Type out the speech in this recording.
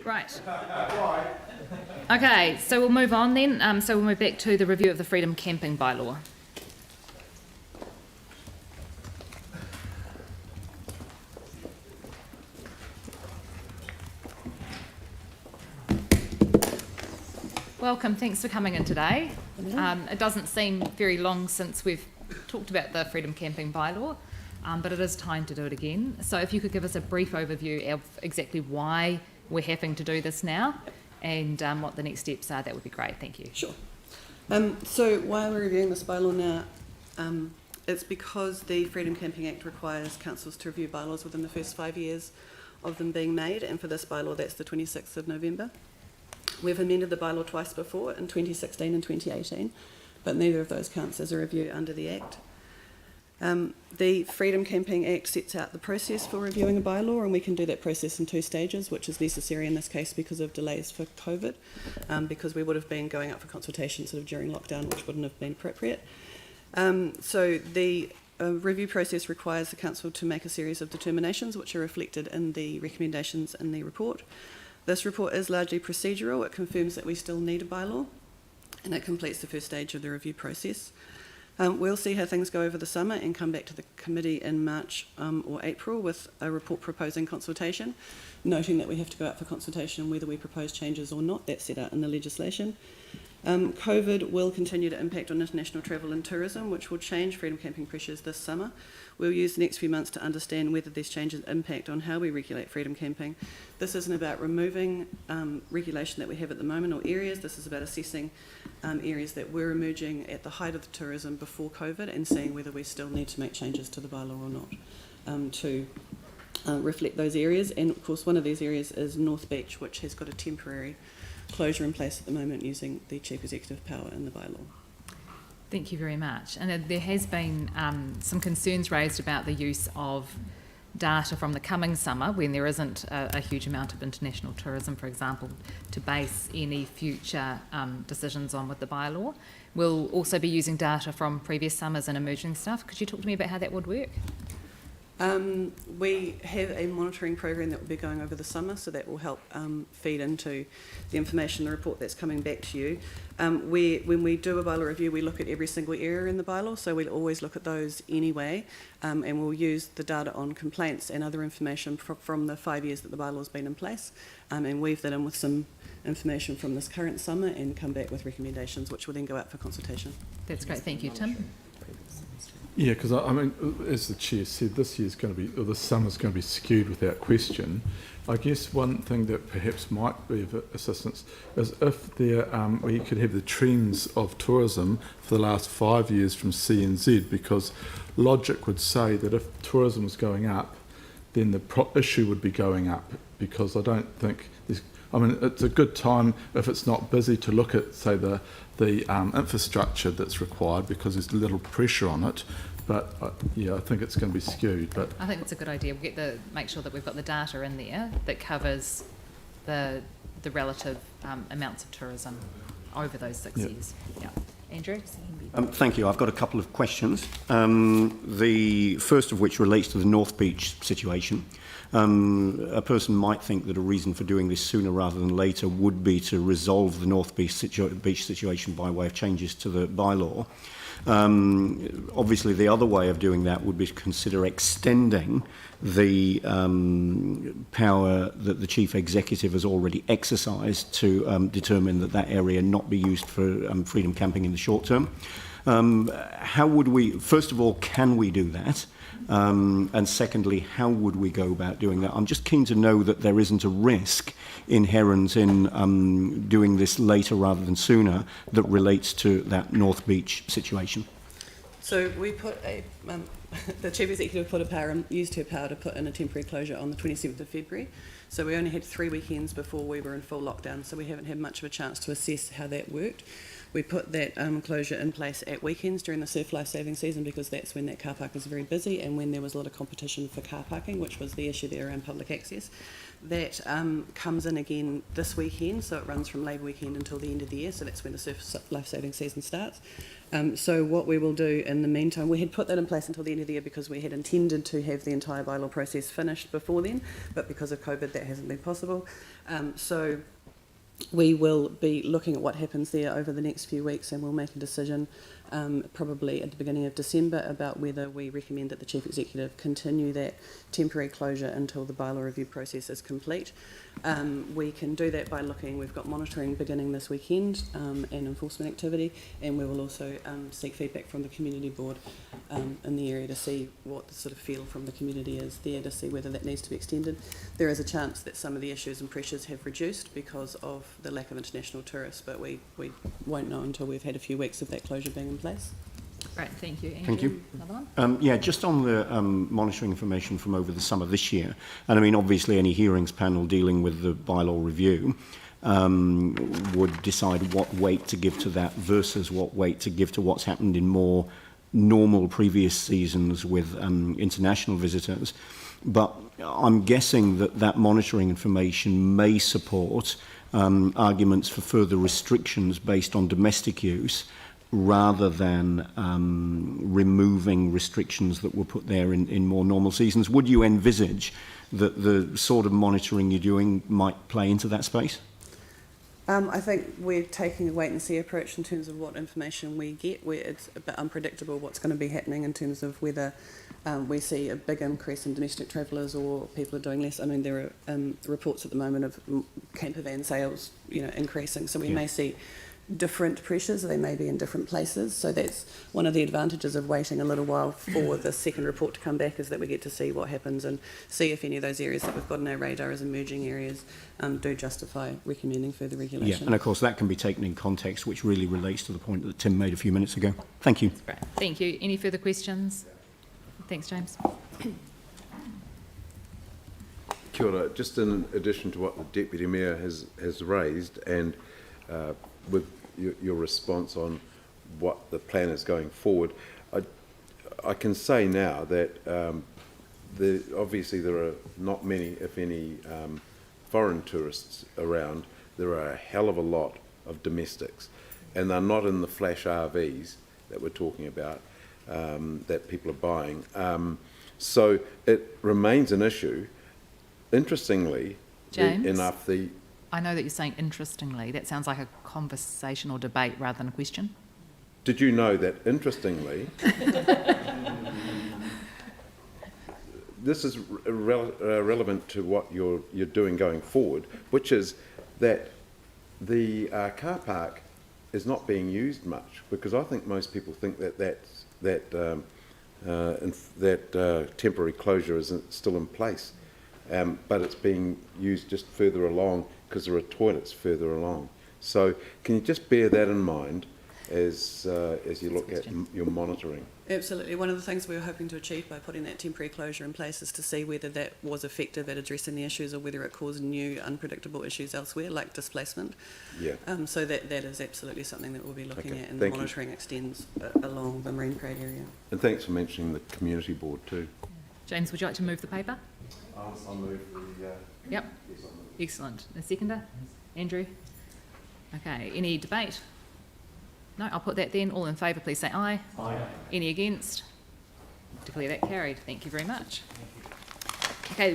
Right. Okay, so we'll move on then. So we'll move back to the review of the freedom camping bylaw. Welcome, thanks for coming in today. It doesn't seem very long since we've talked about the freedom camping bylaw, but it is time to do it again. So if you could give us a brief overview of exactly why we're having to do this now and what the next steps are, that would be great. Thank you. Sure. So why we're reviewing this bylaw now, it's because the Freedom Camping Act requires councils to review bylaws within the first 5 years of them being made, and for this bylaw that's the 26th of November. We've amended the bylaw twice before, in 2016 and 2018, but neither of those counts as a review under the Act. The Freedom Camping Act sets out the process for reviewing a bylaw, and we can do that process in 2 stages, which is necessary in this case because of delays for COVID, because we would have been going up for consultation sort of during lockdown, which wouldn't have been appropriate. So the review process requires the council to make a series of determinations which are reflected in the recommendations in the report. This report is largely procedural. It confirms that we still need a bylaw, and it completes the first stage of the review process. We'll see how things go over the summer and come back to the committee in March or April with a report proposing consultation, noting that we have to go out for consultation whether we propose changes or not. That's set out in the legislation. COVID will continue to impact on international travel and tourism, which will change freedom camping pressures this summer. We'll use the next few months to understand whether these changes impact on how we regulate freedom camping. This isn't about removing regulation that we have at the moment or areas. This is about assessing areas that were emerging at the height of the tourism before COVID and seeing whether we still need to make changes to the bylaw or not to reflect those areas. And of course, one of these areas is North Beach, which has got a temporary closure in place at the moment using the chief executive power in the bylaw. Thank you very much. And there has been some concerns raised about the use of data from the coming summer when there isn't a huge amount of international tourism, for example, to base any future decisions on with the bylaw. We'll also be using data from previous summers and emerging stuff. Could you talk to me about how that would work? We have a monitoring program that will be going over the summer, so that will help feed into the information, the report that's coming back to you. When we do a bylaw review, we look at every single area in the bylaw, so we'll always look at those anyway, and we'll use the data on complaints and other information from the 5 years that the bylaw has been in place, and weave that in with some information from this current summer and come back with recommendations, which will then go out for consultation. That's great, thank you. Tim? Yeah, because I mean, as the chair said, this year's going to be, or this summer's going to be skewed without question. I guess one thing that perhaps might be of assistance is if there we could have the trends of tourism for the last 5 years from C and Z, because logic would say that if tourism was going up, then the issue would be going up. Because I don't think there's, I mean, it's a good time if it's not busy to look at, say, the infrastructure that's required because there's little pressure on it. But yeah, I think it's going to be skewed. But I think it's a good idea. We'll make sure that we've got the data in there that covers the relative amounts of tourism over those 6 years. Yeah, Andrew. Thank you. I've got a couple of questions. The first of which relates to the North Beach situation. A person might think that a reason for doing this sooner rather than later would be to resolve the North Beach situation by way of changes to the bylaw. Obviously, the other way of doing that would be to consider extending the power that the chief executive has already exercised to determine that that area not be used for freedom camping in the short term. How would we, first of all, can we do that? And secondly, how would we go about doing that? I'm just keen to know that there isn't a risk inherent in doing this later rather than sooner that relates to that North Beach situation. So we put the chief executive used her power to put in a temporary closure on the 27th of February. So we only had 3 weekends before we were in full lockdown, so we haven't had much of a chance to assess how that worked. We put that closure in place at weekends during the surf life saving season because that's when that car park is very busy and when there was a lot of competition for car parking, which was the issue there around public access. That comes in again this weekend, so it runs from Labour weekend until the end of the year, so that's when the surf life-saving season starts. So what we will do in the meantime, we had put that in place until the end of the year because we had intended to have the entire bylaw process finished before then, but because of COVID that hasn't been possible. So we will be looking at what happens there over the next few weeks, and we'll make a decision probably at the beginning of December about whether we recommend that the Chief Executive continue that temporary closure until the bylaw review process is complete. We can do that by looking, we've got monitoring beginning this weekend and enforcement activity, and we will also seek feedback from the community board in the area to see what the sort of feel from the community is there, to see whether that needs to be extended. There is a chance that some of the issues and pressures have reduced because of the lack of international tourists, but we won't know until we've had a few weeks of that closure being in place. Great, thank you. Andrew, Thank you. Another one? Yeah, just on the monitoring information from over the summer this year, and I mean, obviously any hearings panel dealing with the bylaw review would decide what weight to give to that versus what weight to give to what's happened in more normal previous seasons with international visitors. But I'm guessing that that monitoring information may support arguments for further restrictions based on domestic use, rather than removing restrictions that were put there in more normal seasons. Would you envisage that the sort of monitoring you're doing might play into that space? I think we're taking a wait-and-see approach in terms of what information we get, where it's a bit unpredictable what's going to be happening in terms of whether we see a big increase in domestic travellers or people are doing less. I mean, there are reports at the moment of camper van sales, increasing, so we may see different pressures, they may be in different places. So that's one of the advantages of waiting a little while for the second report to come back, is that we get to see what happens and see if any of those areas that we've got on our radar as emerging areas do justify recommending further regulation. Yeah, and of course that can be taken in context, which really relates to the point that Tim made a few minutes ago. Thank you. Great, thank you. Any further questions? Thanks, James. Kia ora. Just in addition to what the Deputy Mayor has raised, and with your response on what the plan is going forward, I can say now that obviously there are not many, if any, foreign tourists around. There are a hell of a lot of domestics, and they're not in the flash RVs that we're talking about, that people are buying. So it remains an issue. Interestingly James? enough, I know that you're saying interestingly. That sounds like a conversation or debate rather than a question. did you know that, interestingly, this is relevant to what you're doing going forward, which is that the car park is not being used much, because I think most people think that temporary closure is still in place, but it's being used just further along because there are toilets further along. So can you just bear that in mind as you look at your monitoring? Absolutely. One of the things we were hoping to achieve by putting that temporary closure in place is to see whether that was effective at addressing the issues, or whether it caused new unpredictable issues elsewhere, like displacement. Yeah. So that is absolutely something that we'll be looking Okay, at, and thank the you. monitoring extends along the Marine Parade area. And thanks for mentioning the community board too. James, would you like to move the paper? I'll move the... Yep. Excellent. The seconder? Andrew? Okay, any debate? No, I'll put that then. All in favour, please say aye. Aye. Any against? Declare that carried. Thank you very much. Okay,